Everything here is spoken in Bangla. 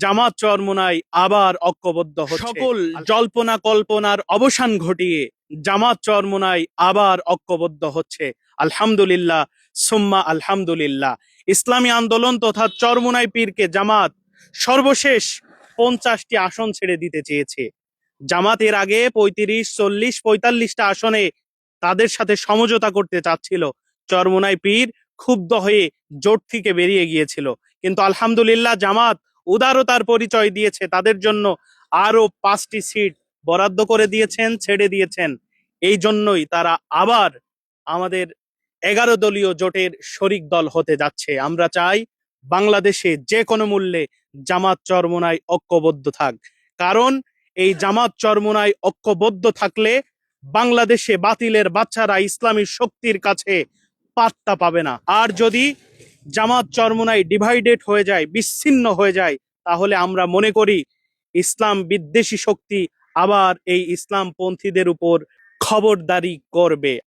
জামাত চরমোনাই আবার ঐক্যবদ্ধ হচ্ছে। সকল জল্পনা কল্পনার অবসান ঘটিয়ে জামাত চরমোনাই আবার ঐক্যবদ্ধ হচ্ছে। আলহামদুলিল্লাহ সুম্মা আলহামদুলিল্লাহ। ইসলামী আন্দোলন তথা চরমোনাই পীরকে জামাত সর্বশেষ 50টি আসন ছেড়ে দিতে চেয়েছে। জামাত এর আগে 35, 40, 45টা আসনে তাদের সাথে সমঝোতা করতে চাচ্ছিল। চরমোনাই পীর ক্ষুব্ধ হয়ে জোট থেকে বেরিয়ে গিয়েছিল, কিন্তু আলহামদুলিল্লাহ জামাত উদারতার পরিচয় দিয়েছে, তাদের জন্য আরো 5টি সিট বরাদ্দ করে দিয়েছেন, ছেড়ে দিয়েছেন। এই জন্যই তারা আবার আমাদের 11 দলীয় জোটের শরিক দল হতে যাচ্ছে। আমরা চাই বাংলাদেশে যে কোনো মূল্যে জামাত চরমোনাই ঐক্যবদ্ধ থাক, কারণ এই জামাত চরমোনাই ঐক্যবদ্ধ থাকলে বাংলাদেশে বাতিলের বাচ্চারা ইসলামী শক্তির কাছে পাত্তা পাবে না। আর যদি জামাত চরমোনাই ডিভাইডেড হয়ে যায়, বিচ্ছিন্ন হয়ে যায়, তাহলে আমরা মনে করি ইসলাম বিদ্বেষী শক্তি আবার এই ইসলামপন্থীদের উপর খবরদারি করবে।